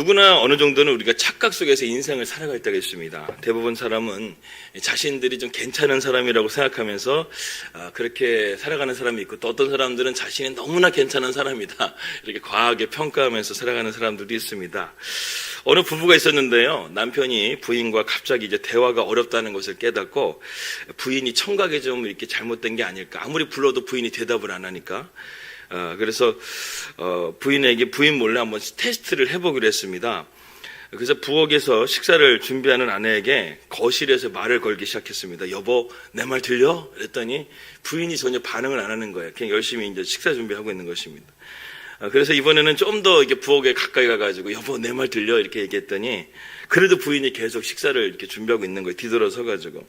누구나 어느 정도는 우리가 착각 속에서 인생을 살아갈 때가 있습니다. 대부분 사람은 자신들이 좀 괜찮은 사람이라고 생각하면서 그렇게 살아가는 사람이 있고, 또 어떤 사람들은 자신이 너무나 괜찮은 사람이다 이렇게 과하게 평가하면서 살아가는 사람들도 있습니다. 어느 부부가 있었는데요, 남편이 부인과 갑자기 이제 대화가 어렵다는 것을 깨닫고, 부인이 청각이 좀 이렇게 잘못된 게 아닐까, 아무리 불러도 부인이 대답을 안 하니까 그래서 부인에게 부인 몰래 한번 테스트를 해보기로 했습니다. 그래서 부엌에서 식사를 준비하는 아내에게 거실에서 말을 걸기 시작했습니다. 여보, 내 말 들려? 그랬더니 부인이 전혀 반응을 안 하는 거예요. 그냥 열심히 이제 식사 준비하고 있는 것입니다. 그래서 이번에는 좀 더 이렇게 부엌에 가까이 가가지고 여보, 내 말 들려? 이렇게 얘기했더니 그래도 부인이 계속 식사를 이렇게 준비하고 있는 거예요. 뒤돌아서가지고.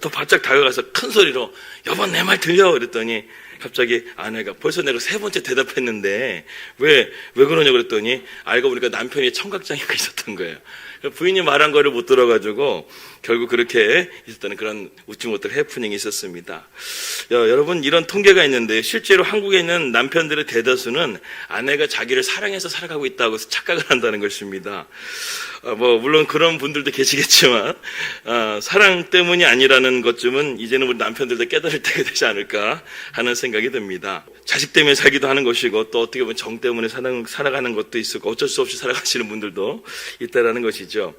또 바짝 다가가서 큰 소리로 여보, 내 말 들려? 그랬더니 갑자기 아내가 벌써 내가 3번째 대답했는데 왜 그러냐고 그랬더니 알고 보니까 남편이 청각장애가 있었던 거예요. 부인이 말한 거를 못 들어가지고 결국 그렇게 있었다는 그런 웃지 못할 해프닝이 있었습니다. 여러분, 이런 통계가 있는데 실제로 한국에 있는 남편들의 대다수는 아내가 자기를 사랑해서 살아가고 있다고 착각을 한다는 것입니다. 물론 그런 분들도 계시겠지만 사랑 때문이 아니라는 것쯤은 이제는 우리 남편들도 깨달을 때가 되지 않을까 하는 생각이 듭니다. 자식 때문에 살기도 하는 것이고, 또 어떻게 보면 정 때문에 살아가는 것도 있고, 어쩔 수 없이 살아가시는 분들도 있다라는 것이죠.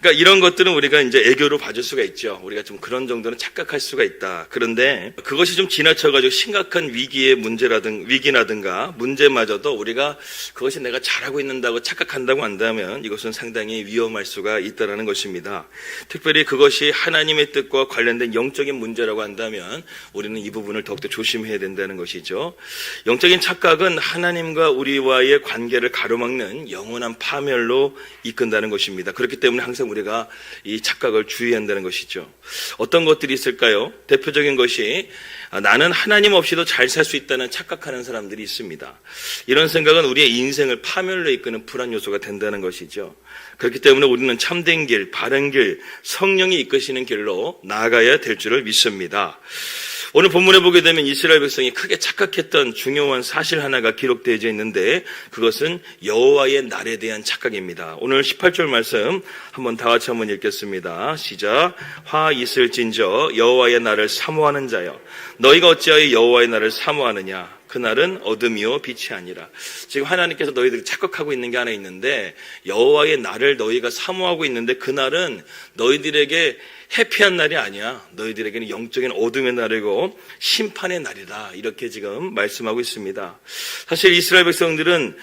그러니까 이런 것들은 우리가 이제 애교로 봐줄 수가 있죠. 우리가 좀 그런 정도는 착각할 수가 있다. 그런데 그것이 좀 지나쳐가지고 심각한 위기나든가 문제마저도 우리가 그것이 내가 잘하고 있는다고 착각한다고 한다면 이것은 상당히 위험할 수가 있다라는 것입니다. 특별히 그것이 하나님의 뜻과 관련된 영적인 문제라고 한다면 우리는 이 부분을 더욱더 조심해야 된다는 것이죠. 영적인 착각은 하나님과 우리와의 관계를 가로막는 영원한 파멸로 이끈다는 것입니다. 그렇기 때문에 항상 우리가 이 착각을 주의한다는 것이죠. 어떤 것들이 있을까요? 대표적인 것이 나는 하나님 없이도 잘 살 수 있다는 착각하는 사람들이 있습니다. 이런 생각은 우리의 인생을 파멸로 이끄는 불안 요소가 된다는 것이죠. 그렇기 때문에 우리는 참된 길, 바른 길, 성령이 이끄시는 길로 나아가야 될 줄을 믿습니다. 오늘 본문에 보게 되면 이스라엘 백성이 크게 착각했던 중요한 사실 하나가 기록되어 있는데 그것은 여호와의 날에 대한 착각입니다. 오늘 18절 말씀 한번 다 같이 한번 읽겠습니다. 시작. 화 있을진저 여호와의 날을 사모하는 자여, 너희가 어찌하여 여호와의 날을 사모하느냐? 그날은 어둠이요 빛이 아니라. 지금 하나님께서 너희들이 착각하고 있는 게 하나 있는데, 여호와의 날을 너희가 사모하고 있는데 그날은 너희들에게 해피한 날이 아니야. 너희들에게는 영적인 어둠의 날이고 심판의 날이다. 이렇게 지금 말씀하고 있습니다. 사실 이스라엘 백성들은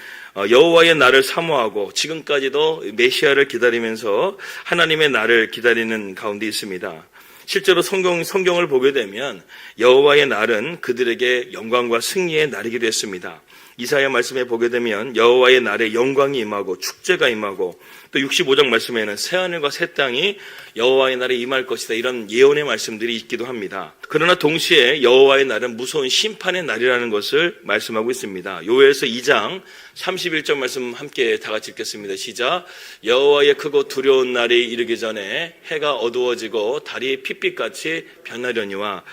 여호와의 날을 사모하고 지금까지도 메시아를 기다리면서 하나님의 날을 기다리는 가운데 있습니다. 실제로 성경을 보게 되면 여호와의 날은 그들에게 영광과 승리의 날이기도 했습니다. 이사야 말씀에 보게 되면 여호와의 날에 영광이 임하고 축제가 임하고, 또 65장 말씀에는 새하늘과 새 땅이 여호와의 날에 임할 것이다, 이런 예언의 말씀들이 있기도 합니다. 그러나 동시에 여호와의 날은 무서운 심판의 날이라는 것을 말씀하고 있습니다. 요엘서 2장 31절 말씀 함께 다 같이 읽겠습니다. 시작. 여호와의 크고 두려운 날이 이르기 전에 해가 어두워지고 달이 핏빛같이 변하려니와.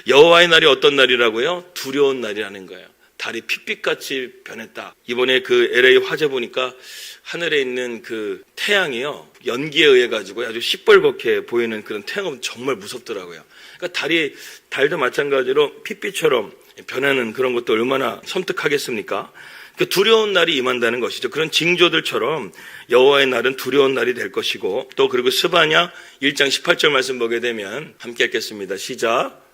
여호와의 날이 어떤 날이라고요? 두려운 날이라는 거예요. 달이 핏빛같이 변했다. 이번에 그 LA 화재 보니까 하늘에 있는 그 태양이요, 연기에 의해 가지고 아주 시뻘겋게 보이는 그런 태양은 정말 무섭더라고요. 그러니까 달도 마찬가지로 핏빛처럼 변하는 그런 것도 얼마나 섬뜩하겠습니까? 그 두려운 날이 임한다는 것이죠. 그런 징조들처럼 여호와의 날은 두려운 날이 될 것이고, 또 그리고 스바냐 1장 18절 말씀 보게 되면 함께 읽겠습니다. 시작.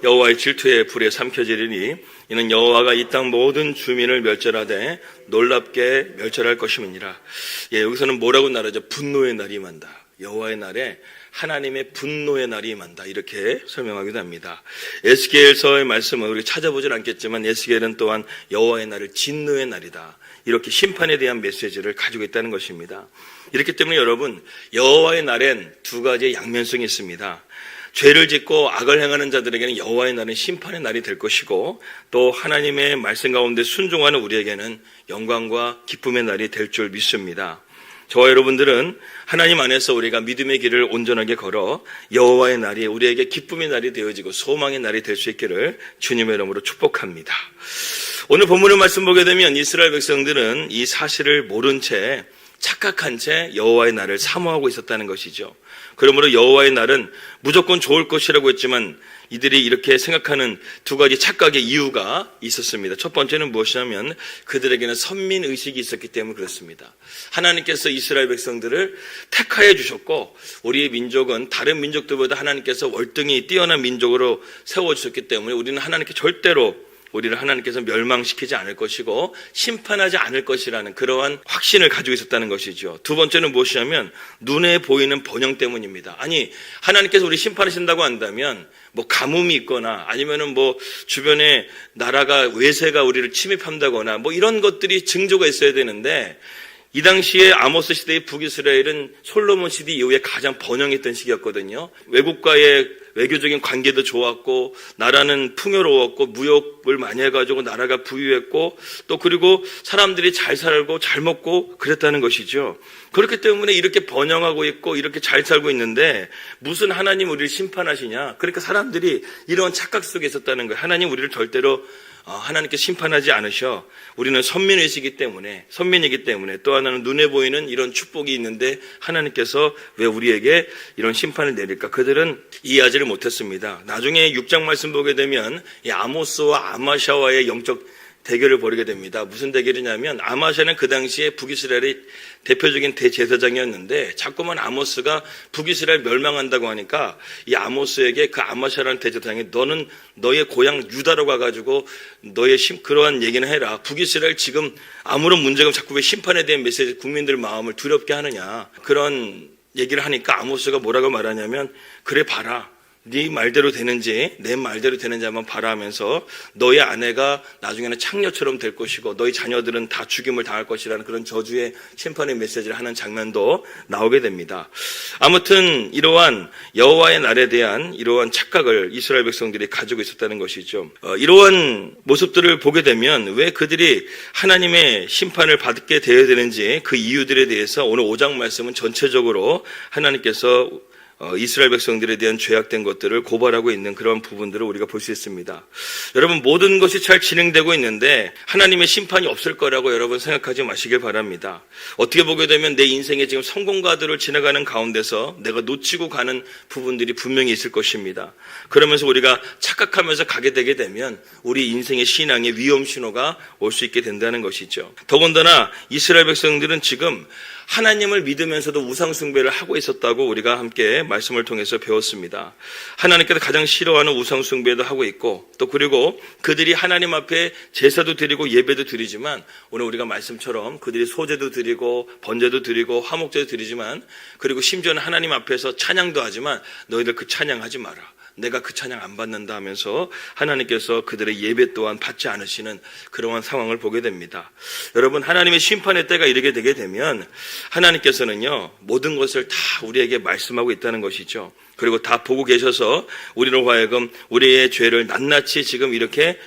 여호와의 질투의 불에 삼켜지리니 이는 여호와가 이 땅 모든 주민을 멸절하되 놀랍게 멸절할 것임이니라. 여기서는 뭐라고 말하죠? 분노의 날이 임한다. 여호와의 날에 하나님의 분노의 날이 임한다, 이렇게 설명하기도 합니다. 에스겔서의 말씀은 우리가 찾아보진 않겠지만 에스겔은 또한 여호와의 날을 진노의 날이다, 이렇게 심판에 대한 메시지를 가지고 있다는 것입니다. 이렇기 때문에 여러분, 여호와의 날엔 두 가지의 양면성이 있습니다. 죄를 짓고 악을 행하는 자들에게는 여호와의 날은 심판의 날이 될 것이고, 또 하나님의 말씀 가운데 순종하는 우리에게는 영광과 기쁨의 날이 될 줄 믿습니다. 저와 여러분들은 하나님 안에서 우리가 믿음의 길을 온전하게 걸어 여호와의 날이 우리에게 기쁨의 날이 되어지고 소망의 날이 될 수 있기를 주님의 이름으로 축복합니다. 오늘 본문의 말씀 보게 되면 이스라엘 백성들은 이 사실을 모른 채 착각한 채 여호와의 날을 사모하고 있었다는 것이죠. 그러므로 여호와의 날은 무조건 좋을 것이라고 했지만 이들이 이렇게 생각하는 두 가지 착각의 이유가 있었습니다. 첫 번째는 무엇이냐면 그들에게는 선민의식이 있었기 때문에 그렇습니다. 하나님께서 이스라엘 백성들을 택하여 주셨고 우리의 민족은 다른 민족들보다 하나님께서 월등히 뛰어난 민족으로 세워주셨기 때문에 우리는 하나님께 절대로 우리를 하나님께서 멸망시키지 않을 것이고 심판하지 않을 것이라는 그러한 확신을 가지고 있었다는 것이죠. 두 번째는 무엇이냐면 눈에 보이는 번영 때문입니다. 아니 하나님께서 우리 심판하신다고 한다면 뭐 가뭄이 있거나 아니면은 뭐 주변에 나라가 외세가 우리를 침입한다거나 뭐 이런 것들이 징조가 있어야 되는데 이 당시에 아모스 시대의 북이스라엘은 솔로몬 시대 이후에 가장 번영했던 시기였거든요. 외국과의 외교적인 관계도 좋았고 나라는 풍요로웠고 무역을 많이 해가지고 나라가 부유했고 또 그리고 사람들이 잘 살고 잘 먹고 그랬다는 것이죠. 그렇기 때문에 이렇게 번영하고 있고 이렇게 잘 살고 있는데 무슨 하나님 우리를 심판하시냐. 그러니까 사람들이 이런 착각 속에 있었다는 거예요. 하나님 우리를 절대로 하나님께 심판하지 않으셔. 우리는 선민이기 때문에 또 하나는 눈에 보이는 이런 축복이 있는데 하나님께서 왜 우리에게 이런 심판을 내릴까? 그들은 이해하지를 못했습니다. 나중에 6장 말씀 보게 되면 이 아모스와 아마샤와의 영적 대결을 벌이게 됩니다. 무슨 대결이냐면 아마샤는 그 당시에 북이스라엘의 대표적인 대제사장이었는데 자꾸만 아모스가 북이스라엘 멸망한다고 하니까 이 아모스에게 그 아마샤라는 대제사장이 너는 너의 고향 유다로 가가지고 너의 그러한 얘기는 해라. 북이스라엘 지금 아무런 문제가 자꾸 왜 심판에 대한 메시지 국민들 마음을 두렵게 하느냐. 그런 얘기를 하니까 아모스가 뭐라고 말하냐면 그래 봐라. 네 말대로 되는지 내 말대로 되는지 한번 봐라 하면서 너의 아내가 나중에는 창녀처럼 될 것이고 너희 자녀들은 다 죽임을 당할 것이라는 그런 저주의 심판의 메시지를 하는 장면도 나오게 됩니다. 아무튼 이러한 여호와의 날에 대한 이러한 착각을 이스라엘 백성들이 가지고 있었다는 것이죠. 이러한 모습들을 보게 되면 왜 그들이 하나님의 심판을 받게 되어야 되는지 그 이유들에 대해서 오늘 5장 말씀은 전체적으로 하나님께서 이스라엘 백성들에 대한 죄악된 것들을 고발하고 있는 그런 부분들을 우리가 볼 수 있습니다. 여러분 모든 것이 잘 진행되고 있는데 하나님의 심판이 없을 거라고 여러분 생각하지 마시길 바랍니다. 어떻게 보게 되면 내 인생에 지금 성공가들을 지나가는 가운데서 내가 놓치고 가는 부분들이 분명히 있을 것입니다. 그러면서 우리가 착각하면서 가게 되게 되면 우리 인생의 신앙의 위험 신호가 올 수 있게 된다는 것이죠. 더군다나 이스라엘 백성들은 지금 하나님을 믿으면서도 우상 숭배를 하고 있었다고 우리가 함께 말씀을 통해서 배웠습니다. 하나님께서 가장 싫어하는 우상 숭배도 하고 있고 또 그리고 그들이 하나님 앞에 제사도 드리고 예배도 드리지만 오늘 우리가 말씀처럼 그들이 소제도 드리고 번제도 드리고 화목제도 드리지만 그리고 심지어는 하나님 앞에서 찬양도 하지만 너희들 그 찬양하지 마라. 내가 그 찬양 안 받는다 하면서 하나님께서 그들의 예배 또한 받지 않으시는 그러한 상황을 보게 됩니다. 여러분 하나님의 심판의 때가 이르게 되게 되면 하나님께서는요 모든 것을 다 우리에게 말씀하고 있다는 것이죠. 그리고 다 보고 계셔서 우리로 하여금 우리의 죄를 낱낱이 지금 이렇게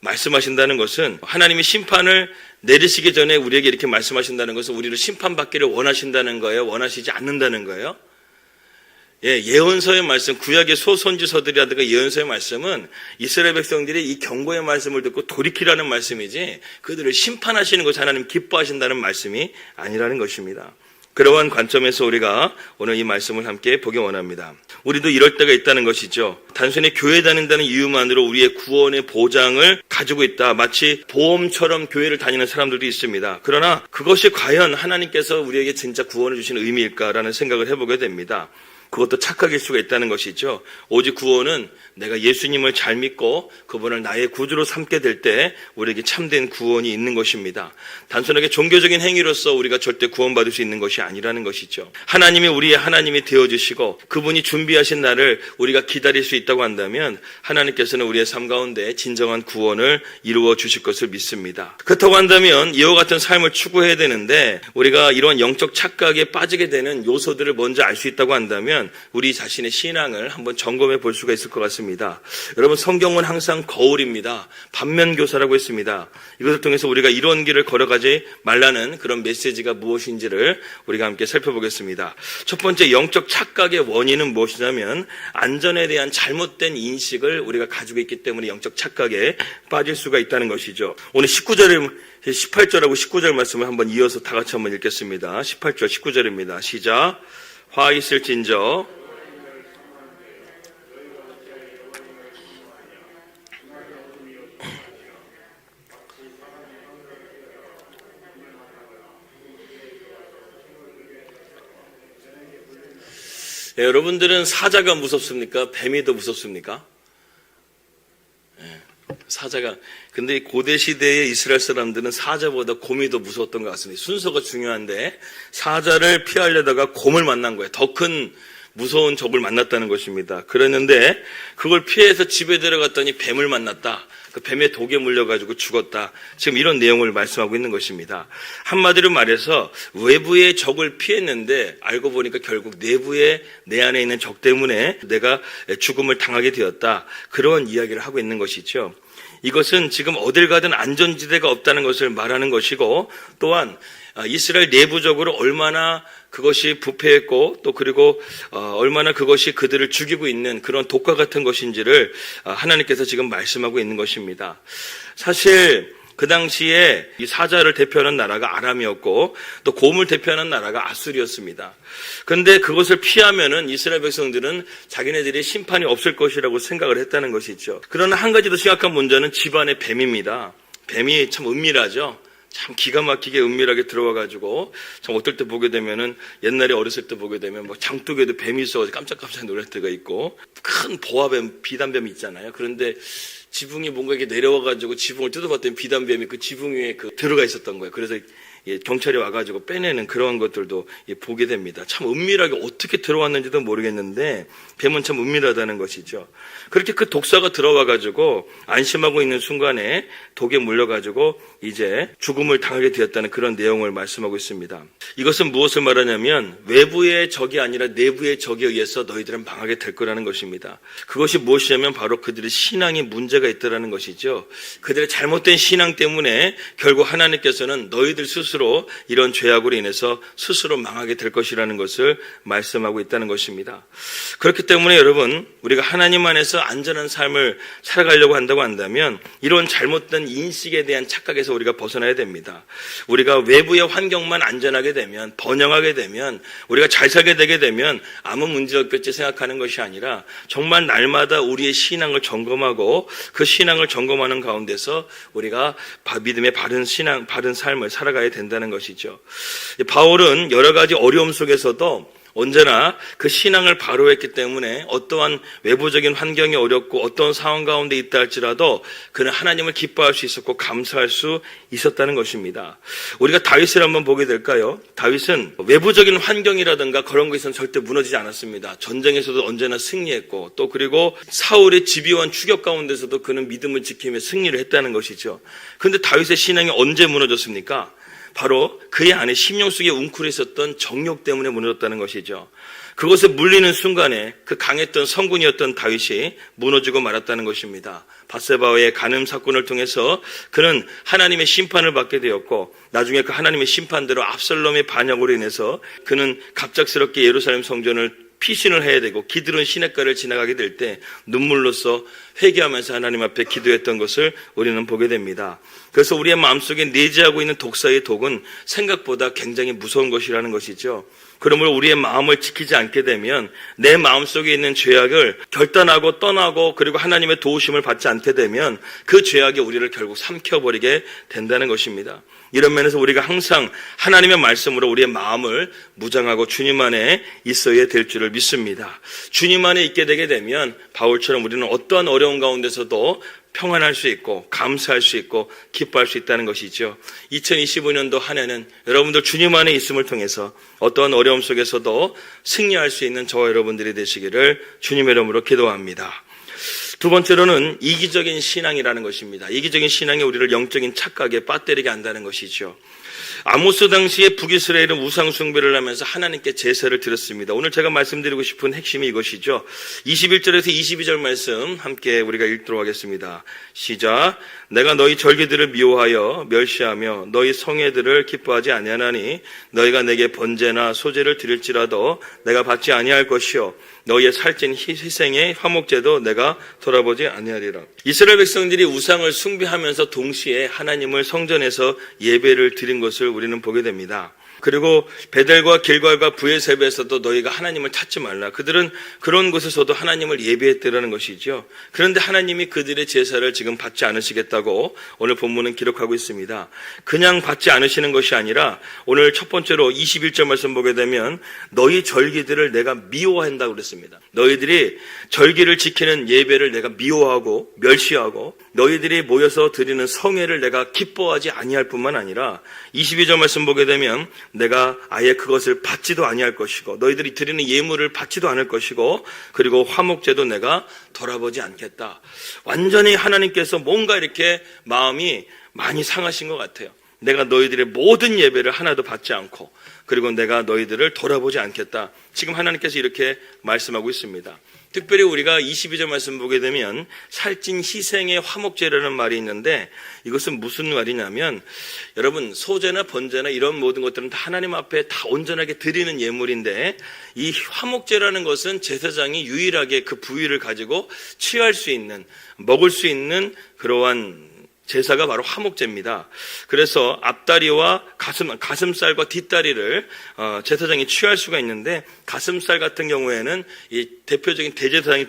말씀하신다는 것은 하나님이 심판을 내리시기 전에 우리에게 이렇게 말씀하신다는 것은 우리를 심판받기를 원하신다는 거예요? 원하시지 않는다는 거예요? 예언서의 말씀, 구약의 소선지서들이라든가 예언서의 말씀은 이스라엘 백성들이 이 경고의 말씀을 듣고 돌이키라는 말씀이지 그들을 심판하시는 것이 하나님 기뻐하신다는 말씀이 아니라는 것입니다. 그러한 관점에서 우리가 오늘 이 말씀을 함께 보기 원합니다. 우리도 이럴 때가 있다는 것이죠. 단순히 교회 다닌다는 이유만으로 우리의 구원의 보장을 가지고 있다. 마치 보험처럼 교회를 다니는 사람들도 있습니다. 그러나 그것이 과연 하나님께서 우리에게 진짜 구원을 주시는 의미일까라는 생각을 해보게 됩니다. 그것도 착각일 수가 있다는 것이죠. 오직 구원은 내가 예수님을 잘 믿고 그분을 나의 구주로 삼게 될 때 우리에게 참된 구원이 있는 것입니다. 단순하게 종교적인 행위로서 우리가 절대 구원받을 수 있는 것이 아니라는 것이죠. 하나님이 우리의 하나님이 되어주시고 그분이 준비하신 날을 우리가 기다릴 수 있다고 한다면 하나님께서는 우리의 삶 가운데 진정한 구원을 이루어 주실 것을 믿습니다. 그렇다고 한다면 이와 같은 삶을 추구해야 되는데 우리가 이런 영적 착각에 빠지게 되는 요소들을 먼저 알 수 있다고 한다면 한다면 우리 자신의 신앙을 한번 점검해 볼 수가 있을 것 같습니다. 여러분, 성경은 항상 거울입니다. 반면교사라고 했습니다. 이것을 통해서 우리가 이런 길을 걸어가지 말라는 그런 메시지가 무엇인지를 우리가 함께 살펴보겠습니다. 첫 번째, 영적 착각의 원인은 무엇이냐면 안전에 대한 잘못된 인식을 우리가 가지고 있기 때문에 영적 착각에 빠질 수가 있다는 것이죠. 오늘 18절하고 19절 말씀을 한번 이어서 다 같이 한번 읽겠습니다. 18절 19절입니다. 시작. 화 있을진저 네, 여러분들은 사자가 무섭습니까? 뱀이 더 무섭습니까? 네, 사자가. 근데 고대 시대의 이스라엘 사람들은 사자보다 곰이 더 무서웠던 것 같습니다. 순서가 중요한데 사자를 피하려다가 곰을 만난 거예요. 더 큰 무서운 적을 만났다는 것입니다. 그랬는데 그걸 피해서 집에 들어갔더니 뱀을 만났다. 그 뱀의 독에 물려가지고 죽었다. 지금 이런 내용을 말씀하고 있는 것입니다. 한마디로 말해서 외부의 적을 피했는데 알고 보니까 결국 내부의 내 안에 있는 적 때문에 내가 죽음을 당하게 되었다. 그런 이야기를 하고 있는 것이죠. 이것은 지금 어딜 가든 안전지대가 없다는 것을 말하는 것이고, 또한 이스라엘 내부적으로 얼마나 그것이 부패했고 또 그리고 얼마나 그것이 그들을 죽이고 있는 그런 독과 같은 것인지를 하나님께서 지금 말씀하고 있는 것입니다. 사실 그 당시에 이 사자를 대표하는 나라가 아람이었고 또 곰을 대표하는 나라가 아수리였습니다. 그런데 그것을 피하면은 이스라엘 백성들은 자기네들이 심판이 없을 것이라고 생각을 했다는 것이죠. 그러나 한 가지 더 심각한 문제는 집안의 뱀입니다. 뱀이 참 은밀하죠. 참 기가 막히게 은밀하게 들어와가지고 참 어떨 때 보게 되면은 옛날에 어렸을 때 보게 되면 뭐 장독에도 뱀이 있어서 깜짝깜짝 놀랄 때가 있고 큰 보아뱀, 비단뱀이 있잖아요. 그런데 지붕이 뭔가 이렇게 내려와가지고 지붕을 뜯어봤더니 비단뱀이 그 지붕 위에 들어가 있었던 거예요. 그래서 경찰이 와가지고 빼내는 그런 것들도 보게 됩니다. 참 은밀하게 어떻게 들어왔는지도 모르겠는데 뱀은 참 은밀하다는 것이죠. 그렇게 그 독사가 들어와가지고 안심하고 있는 순간에 독에 물려가지고 이제 죽음을 당하게 되었다는 그런 내용을 말씀하고 있습니다. 이것은 무엇을 말하냐면 외부의 적이 아니라 내부의 적에 의해서 너희들은 망하게 될 거라는 것입니다. 그것이 무엇이냐면 바로 그들의 신앙에 문제가 있다는 것이죠. 그들의 잘못된 신앙 때문에 결국 하나님께서는 너희들 스스로 이런 죄악으로 인해서 스스로 망하게 될 것이라는 것을 말씀하고 있다는 것입니다. 그렇기 때문에 여러분, 우리가 하나님 안에서 안전한 삶을 살아가려고 한다고 한다면 이런 잘못된 인식에 대한 착각에서 우리가 벗어나야 됩니다. 우리가 외부의 환경만 안전하게 되면, 번영하게 되면, 우리가 잘 살게 되게 되면 아무 문제 없겠지 생각하는 것이 아니라 정말 날마다 우리의 신앙을 점검하고 그 신앙을 점검하는 가운데서 우리가 믿음의 바른 신앙, 바른 삶을 살아가야 된다는 것이죠. 바울은 여러 가지 어려움 속에서도 언제나 그 신앙을 바로 했기 때문에 어떠한 외부적인 환경이 어렵고 어떤 상황 가운데 있다 할지라도 그는 하나님을 기뻐할 수 있었고 감사할 수 있었다는 것입니다. 우리가 다윗을 한번 보게 될까요? 다윗은 외부적인 환경이라든가 그런 것에서는 절대 무너지지 않았습니다. 전쟁에서도 언제나 승리했고 또 그리고 사울의 집요한 추격 가운데서도 그는 믿음을 지키며 승리를 했다는 것이죠. 그런데 다윗의 신앙이 언제 무너졌습니까? 바로 그의 안에 심령 속에 웅크려 있었던 정욕 때문에 무너졌다는 것이죠. 그것에 물리는 순간에 그 강했던 성군이었던 다윗이 무너지고 말았다는 것입니다. 밧세바와의 간음 사건을 통해서 그는 하나님의 심판을 받게 되었고 나중에 그 하나님의 심판대로 압살롬의 반역으로 인해서 그는 갑작스럽게 예루살렘 성전을 피신을 해야 되고 기드론 시냇가를 지나가게 될 때 눈물로써 회개하면서 하나님 앞에 기도했던 것을 우리는 보게 됩니다. 그래서 우리의 마음속에 내재하고 있는 독사의 독은 생각보다 굉장히 무서운 것이라는 것이죠. 그러므로 우리의 마음을 지키지 않게 되면 내 마음속에 있는 죄악을 결단하고 떠나고 그리고 하나님의 도우심을 받지 않게 되면 그 죄악이 우리를 결국 삼켜버리게 된다는 것입니다. 이런 면에서 우리가 항상 하나님의 말씀으로 우리의 마음을 무장하고 주님 안에 있어야 될 줄을 믿습니다. 주님 안에 있게 되게 되면 바울처럼 우리는 어떠한 어려운 가운데서도 평안할 수 있고 감사할 수 있고 기뻐할 수 있다는 것이죠. 2025년도 한 해는 여러분들 주님 안에 있음을 통해서 어떠한 어려움 속에서도 승리할 수 있는 저와 여러분들이 되시기를 주님의 이름으로 기도합니다. 두 번째로는 이기적인 신앙이라는 것입니다. 이기적인 신앙이 우리를 영적인 착각에 빠뜨리게 한다는 것이죠. 아모스 당시에 북이스라엘은 우상 숭배를 하면서 하나님께 제사를 드렸습니다. 오늘 제가 말씀드리고 싶은 핵심이 이것이죠. 21절에서 22절 말씀 함께 우리가 읽도록 하겠습니다. 시작. 내가 너희 절기들을 미워하여 멸시하며 너희 성회들을 기뻐하지 아니하나니 너희가 내게 번제나 소제를 드릴지라도 내가 받지 아니할 것이요 너희의 살찐 희생의 화목제도 내가 돌아보지 아니하리라. 이스라엘 백성들이 우상을 숭배하면서 동시에 하나님을 성전에서 예배를 드린 것을 우리는 보게 됩니다. 그리고 베델과 길갈과 브에셀에서도 너희가 하나님을 찾지 말라. 그들은 그런 곳에서도 하나님을 예배했더라는 것이죠. 그런데 하나님이 그들의 제사를 지금 받지 않으시겠다고 오늘 본문은 기록하고 있습니다. 그냥 받지 않으시는 것이 아니라 오늘 첫 번째로 21절 말씀 보게 되면 너희 절기들을 내가 미워한다고 그랬습니다. 너희들이 절기를 지키는 예배를 내가 미워하고 멸시하고 너희들이 모여서 드리는 성회를 내가 기뻐하지 아니할 뿐만 아니라 22절 말씀 보게 되면 내가 아예 그것을 받지도 아니할 것이고 너희들이 드리는 예물을 받지도 않을 것이고 그리고 화목제도 내가 돌아보지 않겠다. 완전히 하나님께서 뭔가 이렇게 마음이 많이 상하신 것 같아요. 내가 너희들의 모든 예배를 하나도 받지 않고 그리고 내가 너희들을 돌아보지 않겠다. 지금 하나님께서 이렇게 말씀하고 있습니다. 특별히 우리가 22절 말씀 보게 되면 살찐 희생의 화목제라는 말이 있는데 이것은 무슨 말이냐면 여러분 소제나 번제나 이런 모든 것들은 다 하나님 앞에 다 온전하게 드리는 예물인데 이 화목제라는 것은 제사장이 유일하게 그 부위를 가지고 취할 수 있는 먹을 수 있는 그러한 제사가 바로 화목제입니다. 그래서 앞다리와 가슴살과 뒷다리를 제사장이 취할 수가 있는데 가슴살 같은 경우에는 이 대표적인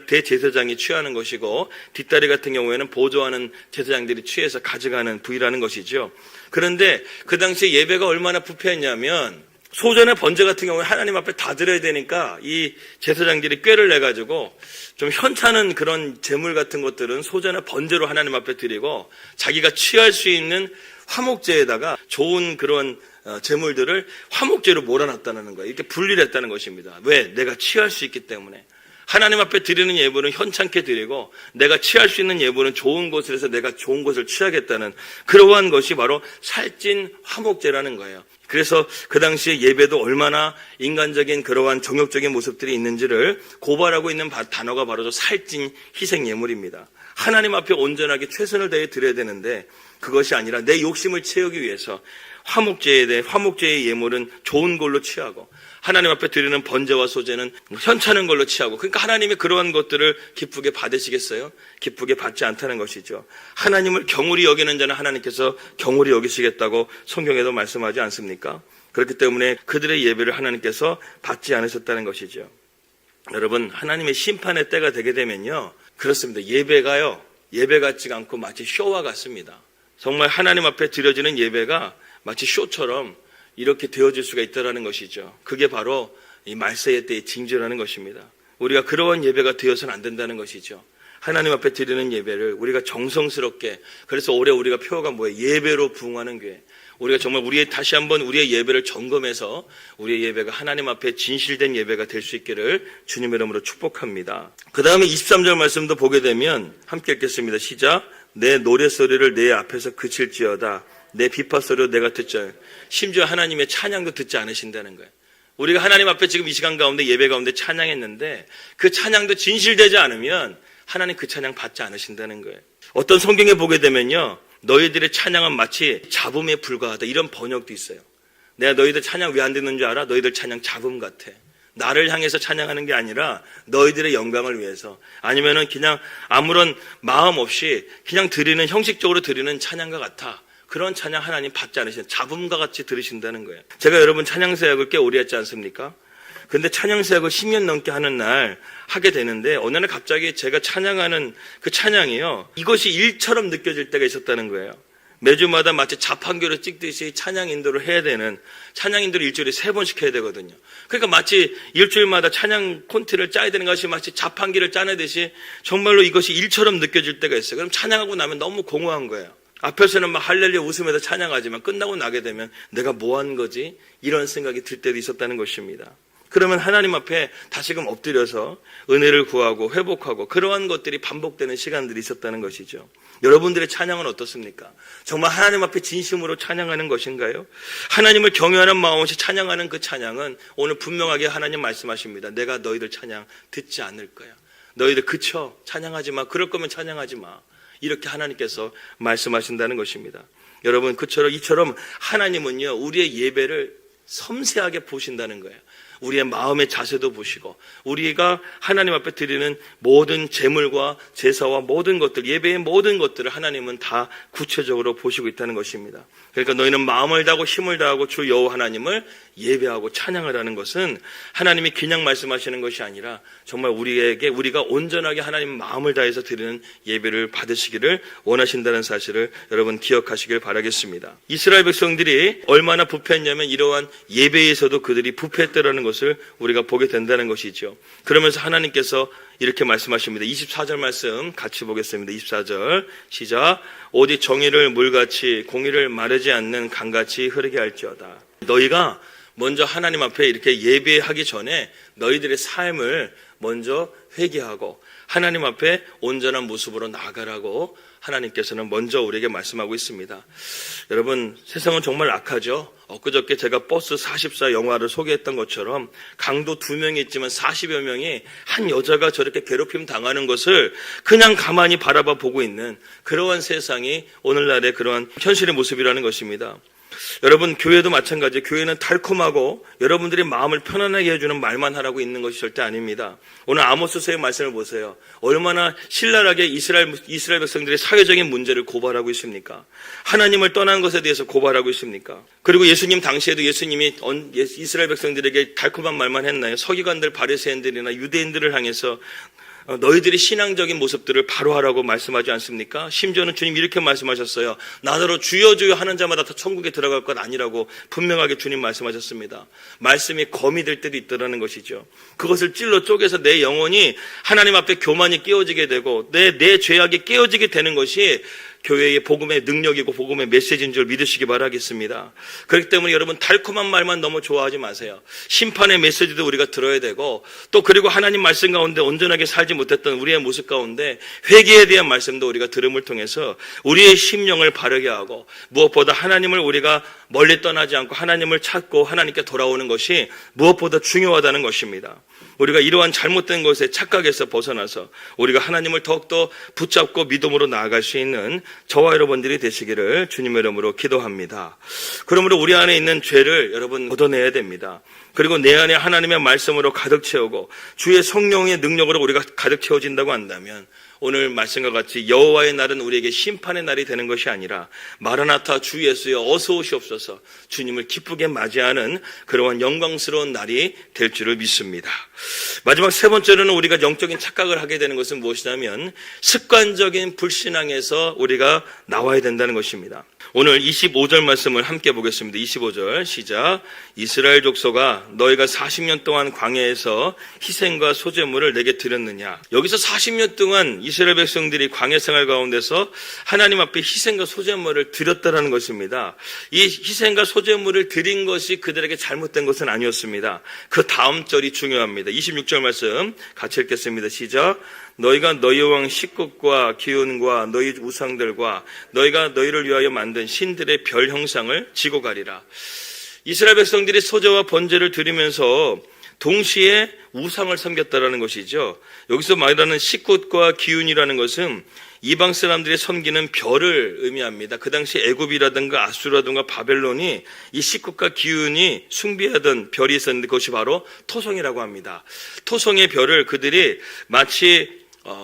대제사장이 취하는 것이고 뒷다리 같은 경우에는 보조하는 제사장들이 취해서 가져가는 부위라는 것이죠. 그런데 그 당시에 예배가 얼마나 부패했냐면 소전의 번제 같은 경우에 하나님 앞에 다 드려야 되니까 이 제사장들이 꾀를 내가지고 좀 현찮은 그런 제물 같은 것들은 소전의 번제로 하나님 앞에 드리고 자기가 취할 수 있는 화목제에다가 좋은 그런 제물들을 화목제로 몰아놨다는 거예요. 이렇게 분리를 했다는 것입니다. 왜? 내가 취할 수 있기 때문에. 하나님 앞에 드리는 예물은 현찮게 드리고 내가 취할 수 있는 예물은 좋은 곳에서 내가 좋은 것을 취하겠다는 그러한 것이 바로 살찐 화목제라는 거예요. 그래서 그 당시에 예배도 얼마나 인간적인 그러한 정욕적인 모습들이 있는지를 고발하고 있는 단어가 바로 저 살찐 희생 예물입니다. 하나님 앞에 온전하게 최선을 다해 드려야 되는데 그것이 아니라 내 욕심을 채우기 위해서 화목제의 예물은 좋은 걸로 취하고 하나님 앞에 드리는 번제와 소제는 현찮은 걸로 취하고 그러니까 하나님이 그러한 것들을 기쁘게 받으시겠어요? 기쁘게 받지 않다는 것이죠. 하나님을 경홀히 여기는 자는 하나님께서 경홀히 여기시겠다고 성경에도 말씀하지 않습니까? 그렇기 때문에 그들의 예배를 하나님께서 받지 않으셨다는 것이죠. 여러분 하나님의 심판의 때가 되게 되면요 그렇습니다. 예배 같지가 않고 마치 쇼와 같습니다. 정말 하나님 앞에 드려지는 예배가 마치 쇼처럼 이렇게 되어질 수가 있다는 것이죠. 그게 바로 이 말세의 때의 징조라는 것입니다. 우리가 그러한 예배가 되어서는 안 된다는 것이죠. 하나님 앞에 드리는 예배를 우리가 정성스럽게 그래서 올해 우리가 표어가 뭐예요? 예배로 부응하는 교회. 우리가 정말 다시 한번 우리의 예배를 점검해서 우리의 예배가 하나님 앞에 진실된 예배가 될 수 있기를 주님의 이름으로 축복합니다. 그 다음에 23절 말씀도 보게 되면 함께 읽겠습니다. 시작. 내 노랫소리를 내 앞에서 그칠지어다. 내 비파소리로 내가 듣자. 심지어 하나님의 찬양도 듣지 않으신다는 거예요. 우리가 하나님 앞에 지금 이 시간 가운데 예배 가운데 찬양했는데 그 찬양도 진실되지 않으면 하나님 그 찬양 받지 않으신다는 거예요. 어떤 성경에 보게 되면요 너희들의 찬양은 마치 잡음에 불과하다 이런 번역도 있어요. 내가 너희들 찬양 왜 안 듣는 줄 알아? 너희들 찬양 잡음 같아. 나를 향해서 찬양하는 게 아니라 너희들의 영광을 위해서 아니면은 그냥 아무런 마음 없이 그냥 드리는 형식적으로 드리는 찬양과 같아. 그런 찬양 하나님 받지 않으시는 잡음과 같이 들으신다는 거예요. 제가 여러분 찬양사역을 꽤 오래 했지 않습니까? 근데 찬양사역을 10년 넘게 하는 날 하게 되는데 어느 날 갑자기 제가 찬양하는 그 찬양이요 이것이 일처럼 느껴질 때가 있었다는 거예요. 매주마다 마치 자판기로 찍듯이 찬양 인도를 해야 되는 찬양 인도를 일주일에 3번씩 해야 되거든요. 그러니까 마치 일주일마다 찬양 콘티를 짜야 되는 것이 마치 자판기를 짜내듯이 정말로 이것이 일처럼 느껴질 때가 있어요. 그럼 찬양하고 나면 너무 공허한 거예요. 앞에서는 막 할렐루야 웃으면서 찬양하지만 끝나고 나게 되면 내가 뭐 한 거지? 이런 생각이 들 때도 있었다는 것입니다. 그러면 하나님 앞에 다시금 엎드려서 은혜를 구하고 회복하고 그러한 것들이 반복되는 시간들이 있었다는 것이죠. 여러분들의 찬양은 어떻습니까? 정말 하나님 앞에 진심으로 찬양하는 것인가요? 하나님을 경외하는 마음 없이 찬양하는 그 찬양은 오늘 분명하게 하나님 말씀하십니다. 내가 너희들 찬양 듣지 않을 거야. 너희들 그쳐 찬양하지 마. 그럴 거면 찬양하지 마. 이렇게 하나님께서 말씀하신다는 것입니다. 여러분, 이처럼 하나님은요, 우리의 예배를 섬세하게 보신다는 거예요. 우리의 마음의 자세도 보시고 우리가 하나님 앞에 드리는 모든 제물과 제사와 모든 것들, 예배의 모든 것들을 하나님은 다 구체적으로 보시고 있다는 것입니다. 그러니까 너희는 마음을 다하고 힘을 다하고 주 여호와 하나님을 예배하고 찬양하라는 것은 하나님이 그냥 말씀하시는 것이 아니라 정말 우리가 온전하게 하나님 마음을 다해서 드리는 예배를 받으시기를 원하신다는 사실을 여러분 기억하시길 바라겠습니다. 이스라엘 백성들이 얼마나 부패했냐면 이러한 예배에서도 그들이 부패했다라는 것을 우리가 보게 된다는 것이죠. 그러면서 하나님께서 이렇게 말씀하십니다. 24절 말씀 같이 보겠습니다. 24절 시작. 오직 정의를 물같이 공의를 마르지 않는 강같이 흐르게 할지어다. 너희가 먼저 하나님 앞에 이렇게 예배하기 전에 너희들의 삶을 먼저 회개하고 하나님 앞에 온전한 모습으로 나아가라고 하나님께서는 먼저 우리에게 말씀하고 있습니다. 여러분, 세상은 정말 악하죠. 엊그저께 제가 버스 44 영화를 소개했던 것처럼 강도 2명이 있지만 40여 명이 한 여자가 저렇게 괴롭힘 당하는 것을 그냥 가만히 바라봐 보고 있는 그러한 세상이 오늘날의 그러한 현실의 모습이라는 것입니다. 여러분, 교회도 마찬가지예요. 교회는 달콤하고 여러분들이 마음을 편안하게 해주는 말만 하라고 있는 것이 절대 아닙니다. 오늘 아모스서의 말씀을 보세요. 얼마나 신랄하게 이스라엘 백성들의 사회적인 문제를 고발하고 있습니까? 하나님을 떠난 것에 대해서 고발하고 있습니까? 그리고 예수님 당시에도 예수님이 이스라엘 백성들에게 달콤한 말만 했나요? 서기관들, 바리새인들이나 유대인들을 향해서 너희들이 신앙적인 모습들을 바로 하라고 말씀하지 않습니까? 심지어는 주님 이렇게 말씀하셨어요. 나더러 주여 주여 하는 자마다 다 천국에 들어갈 것 아니라고 분명하게 주님 말씀하셨습니다. 말씀이 검이 될 때도 있다는 것이죠. 그것을 찔러 쪼개서 내 영혼이 하나님 앞에 교만이 깨어지게 되고 내 죄악이 깨어지게 되는 것이 교회의 복음의 능력이고 복음의 메시지인 줄 믿으시기 바라겠습니다. 그렇기 때문에 여러분, 달콤한 말만 너무 좋아하지 마세요. 심판의 메시지도 우리가 들어야 되고 또 그리고 하나님 말씀 가운데 온전하게 살지 못했던 우리의 모습 가운데 회개에 대한 말씀도 우리가 들음을 통해서 우리의 심령을 바르게 하고 무엇보다 하나님을 우리가 멀리 떠나지 않고 하나님을 찾고 하나님께 돌아오는 것이 무엇보다 중요하다는 것입니다. 우리가 이러한 잘못된 것에 착각에서 벗어나서 우리가 하나님을 더욱더 붙잡고 믿음으로 나아갈 수 있는 저와 여러분들이 되시기를 주님의 이름으로 기도합니다. 그러므로 우리 안에 있는 죄를 여러분 걷어내야 됩니다. 그리고 내 안에 하나님의 말씀으로 가득 채우고 주의 성령의 능력으로 우리가 가득 채워진다고 한다면 오늘 말씀과 같이 여호와의 날은 우리에게 심판의 날이 되는 것이 아니라 마라나타 주 예수여 어서 오시옵소서 주님을 기쁘게 맞이하는 그러한 영광스러운 날이 될 줄을 믿습니다. 마지막 세 번째로는 우리가 영적인 착각을 하게 되는 것은 무엇이냐면 습관적인 불신앙에서 우리가 나와야 된다는 것입니다. 오늘 25절 말씀을 함께 보겠습니다. 25절 시작. 이스라엘 족속아 너희가 40년 동안 광야에서 희생과 소제물을 내게 드렸느냐. 여기서 40년 동안 이스라엘 백성들이 광야 생활 가운데서 하나님 앞에 희생과 소제물을 드렸다는 것입니다. 이 희생과 소제물을 드린 것이 그들에게 잘못된 것은 아니었습니다. 그 다음 절이 중요합니다. 26절 말씀 같이 읽겠습니다. 시작. 너희가 너희 왕 식국과 기운과 너희 우상들과 너희가 너희를 위하여 만든 신들의 별 형상을 지고 가리라. 이스라엘 백성들이 소제와 번제를 드리면서 동시에 우상을 섬겼다라는 것이죠. 여기서 말하는 식굿과 기운이라는 것은 이방 사람들이 섬기는 별을 의미합니다. 그 당시 애굽이라든가 아수라든가 바벨론이 이 식굿과 기운이 숭배하던 별이 있었는데 그것이 바로 토성이라고 합니다. 토성의 별을 그들이 마치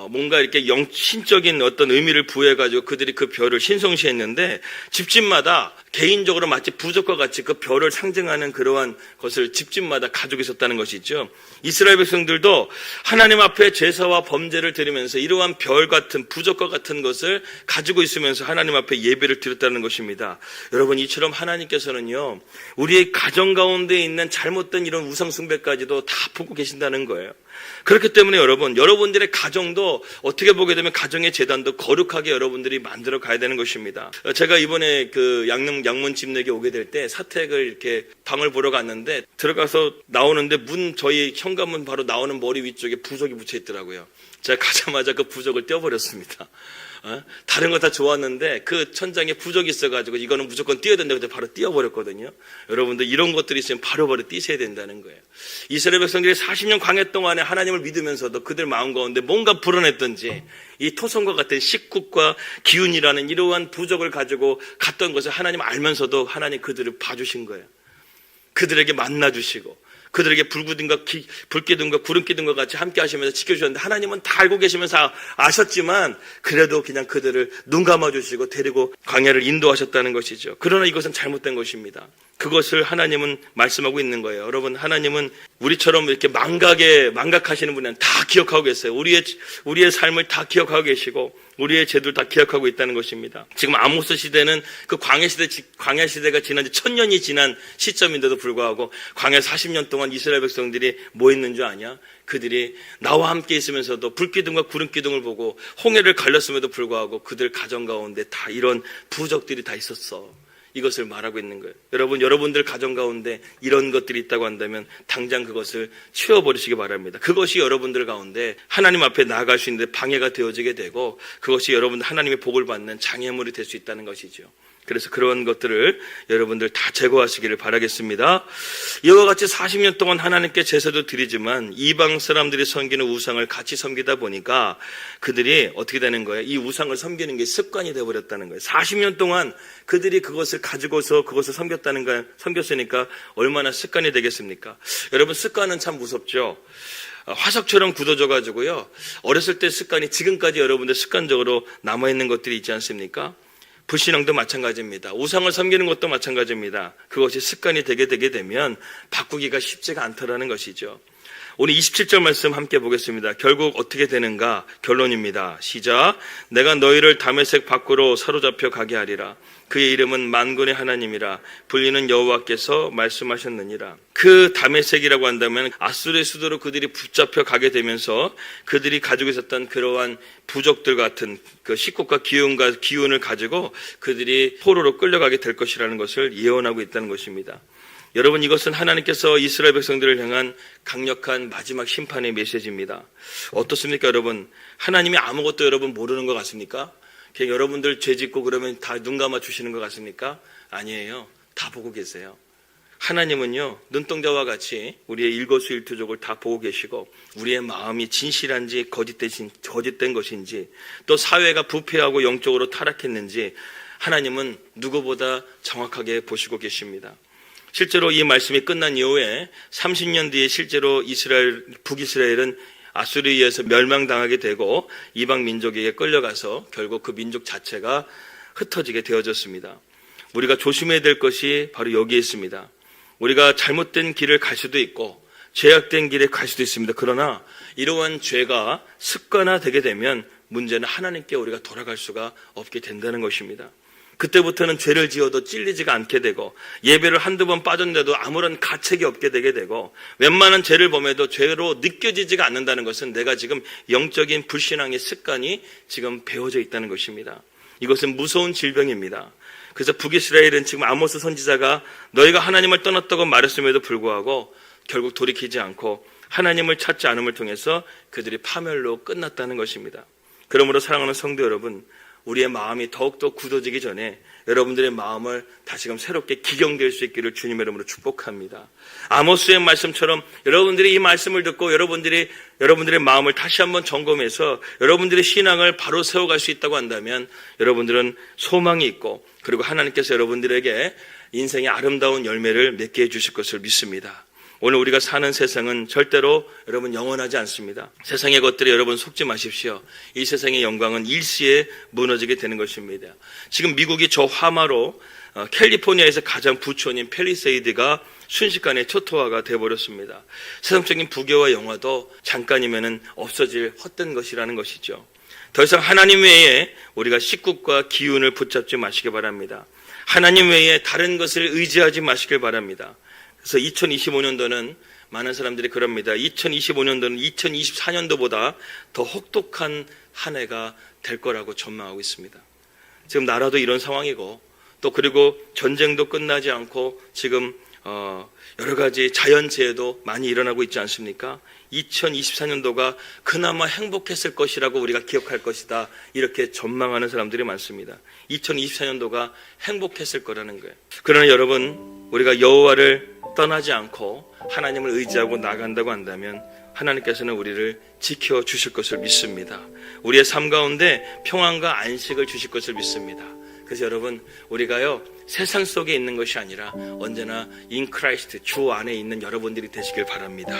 뭔가 이렇게 신적인 어떤 의미를 부여해가지고 그들이 그 별을 신성시했는데 집집마다 개인적으로 마치 부적과 같이 그 별을 상징하는 그러한 것을 집집마다 가지고 있었다는 것이죠. 이스라엘 백성들도 하나님 앞에 제사와 범죄를 드리면서 이러한 별 같은 부적과 같은 것을 가지고 있으면서 하나님 앞에 예배를 드렸다는 것입니다. 여러분, 이처럼 하나님께서는요 우리의 가정 가운데 있는 잘못된 이런 우상 숭배까지도 다 보고 계신다는 거예요. 그렇기 때문에 여러분, 여러분들의 가정도 어떻게 보게 되면 가정의 재단도 거룩하게 여러분들이 만들어 가야 되는 것입니다. 제가 이번에 그 양문 집내기 오게 될 때 사택을 이렇게 방을 보러 갔는데 들어가서 나오는데 저희 현관문 바로 나오는 머리 위쪽에 부적이 붙여 있더라고요. 제가 가자마자 그 부적을 떼어버렸습니다. 다른 거 다 좋았는데 그 천장에 부적이 있어가지고 이거는 무조건 띄어야 된다고 해서 바로 띄어버렸거든요. 여러분들 이런 것들이 있으면 바로바로 띄셔야 된다는 거예요. 이스라엘 백성들이 40년 광야 동안에 하나님을 믿으면서도 그들 마음 가운데 뭔가 불어냈던지 이 토성과 같은 식국과 기운이라는 이러한 부적을 가지고 갔던 것을 하나님 알면서도 하나님 그들을 봐주신 거예요. 그들에게 만나주시고 그들에게 불기둥과 구름기둥과 같이 함께 하시면서 지켜주셨는데 하나님은 다 알고 계시면서 아셨지만 그래도 그냥 그들을 눈 감아주시고 데리고 광야를 인도하셨다는 것이죠. 그러나 이것은 잘못된 것입니다. 그것을 하나님은 말씀하고 있는 거예요. 여러분, 하나님은 우리처럼 이렇게 망각하시는 분은 다 기억하고 계세요. 우리의 삶을 다 기억하고 계시고 우리의 죄들 다 기억하고 있다는 것입니다. 지금 아모스 시대는 그 광야 시대가 지난 지 1000년이 지난 시점인데도 불구하고 광야 40년 동안 이스라엘 백성들이 뭐 했는 줄 아냐? 그들이 나와 함께 있으면서도 불기둥과 구름기둥을 보고 홍해를 갈렸음에도 불구하고 그들 가정 가운데 다 이런 부적들이 다 있었어. 이것을 말하고 있는 거예요. 여러분들 가정 가운데 이런 것들이 있다고 한다면 당장 그것을 치워버리시기 바랍니다. 그것이 여러분들 가운데 하나님 앞에 나아갈 수 있는데 방해가 되어지게 되고 그것이 여러분들 하나님의 복을 받는 장애물이 될 수 있다는 것이죠. 그래서 그런 것들을 여러분들 다 제거하시기를 바라겠습니다. 이와 같이 40년 동안 하나님께 제사도 드리지만 이방 사람들이 섬기는 우상을 같이 섬기다 보니까 그들이 어떻게 되는 거예요? 이 우상을 섬기는 게 습관이 되어버렸다는 거예요. 40년 동안 그들이 그것을 가지고서 그것을 섬겼으니까 얼마나 습관이 되겠습니까? 여러분, 습관은 참 무섭죠. 화석처럼 굳어져 가지고요. 어렸을 때 습관이 지금까지 여러분들 습관적으로 남아있는 것들이 있지 않습니까? 불신앙도 마찬가지입니다. 우상을 섬기는 것도 마찬가지입니다. 그것이 습관이 되게 되면 바꾸기가 쉽지가 않다라는 것이죠. 오늘 27절 말씀 함께 보겠습니다. 결국 어떻게 되는가? 결론입니다. 시작. 내가 너희를 다메섹 밖으로 사로잡혀 가게 하리라. 그의 이름은 만군의 하나님이라 불리는 여호와께서 말씀하셨느니라. 그 다메섹이라고 한다면 아수르의 수도로 그들이 붙잡혀 가게 되면서 그들이 가지고 있었던 그러한 부족들 같은 그 식국과 기운을 가지고 그들이 포로로 끌려가게 될 것이라는 것을 예언하고 있다는 것입니다. 여러분, 이것은 하나님께서 이스라엘 백성들을 향한 강력한 마지막 심판의 메시지입니다. 어떻습니까, 여러분? 하나님이 아무것도 여러분 모르는 것 같습니까? 그냥 여러분들 죄 짓고 그러면 다 눈 감아 주시는 것 같습니까? 아니에요. 다 보고 계세요. 하나님은요, 눈동자와 같이 우리의 일거수일투족을 다 보고 계시고 우리의 마음이 진실한지 거짓된 것인지 또 사회가 부패하고 영적으로 타락했는지 하나님은 누구보다 정확하게 보시고 계십니다. 실제로 이 말씀이 끝난 이후에 30년 뒤에 실제로 북이스라엘은 아수르에 의해서 멸망당하게 되고 이방 민족에게 끌려가서 결국 그 민족 자체가 흩어지게 되어졌습니다. 우리가 조심해야 될 것이 바로 여기에 있습니다. 우리가 잘못된 길을 갈 수도 있고 죄악된 길에 갈 수도 있습니다. 그러나 이러한 죄가 습관화되게 되면 문제는 하나님께 우리가 돌아갈 수가 없게 된다는 것입니다. 그때부터는 죄를 지어도 찔리지가 않게 되고 예배를 한두 번 빠졌는데도 아무런 가책이 없게 되게 되고 웬만한 죄를 범해도 죄로 느껴지지가 않는다는 것은 내가 지금 영적인 불신앙의 습관이 지금 배어져 있다는 것입니다. 이것은 무서운 질병입니다. 그래서 북이스라엘은 지금 아모스 선지자가 너희가 하나님을 떠났다고 말했음에도 불구하고 결국 돌이키지 않고 하나님을 찾지 않음을 통해서 그들이 파멸로 끝났다는 것입니다. 그러므로 사랑하는 성도 여러분, 우리의 마음이 더욱더 굳어지기 전에 여러분들의 마음을 다시금 새롭게 기경될 수 있기를 주님의 이름으로 축복합니다. 아모스의 말씀처럼 여러분들이 이 말씀을 듣고 여러분들의 마음을 다시 한번 점검해서 여러분들의 신앙을 바로 세워갈 수 있다고 한다면 여러분들은 소망이 있고 그리고 하나님께서 여러분들에게 인생의 아름다운 열매를 맺게 해주실 것을 믿습니다. 오늘 우리가 사는 세상은 절대로 여러분 영원하지 않습니다. 세상의 것들에 여러분 속지 마십시오. 이 세상의 영광은 일시에 무너지게 되는 것입니다. 지금 미국이 저 화마로 캘리포니아에서 가장 부촌인 팰리세이드가 순식간에 초토화가 되어버렸습니다. 세상적인 부귀와 영화도 잠깐이면 없어질 헛된 것이라는 것이죠. 더 이상 하나님 외에 우리가 식국과 기운을 붙잡지 마시기 바랍니다. 하나님 외에 다른 것을 의지하지 마시길 바랍니다. 그래서 2025년도는 많은 사람들이 그럽니다. 2025년도는 2024년도보다 더 혹독한 한 해가 될 거라고 전망하고 있습니다. 지금 나라도 이런 상황이고 또 그리고 전쟁도 끝나지 않고 지금 여러 가지 자연재해도 많이 일어나고 있지 않습니까? 2024년도가 그나마 행복했을 것이라고 우리가 기억할 것이다. 이렇게 전망하는 사람들이 많습니다. 2024년도가 행복했을 거라는 거예요. 그러나 여러분, 우리가 여호와를 떠나지 않고 하나님을 의지하고 나간다고 한다면 하나님께서는 우리를 지켜주실 것을 믿습니다. 우리의 삶 가운데 평안과 안식을 주실 것을 믿습니다. 그래서 여러분, 우리가요 세상 속에 있는 것이 아니라 언제나 in Christ, 주 안에 있는 여러분들이 되시길 바랍니다.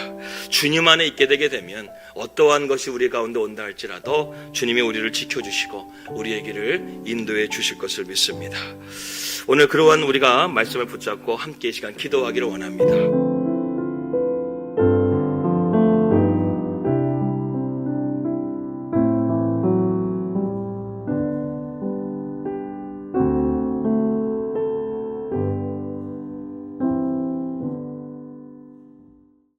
주님 안에 있게 되게 되면 어떠한 것이 우리 가운데 온다 할지라도 주님이 우리를 지켜주시고 우리의 길을 인도해 주실 것을 믿습니다. 오늘 그러한 우리가 말씀을 붙잡고 함께 이 시간 기도하기를 원합니다.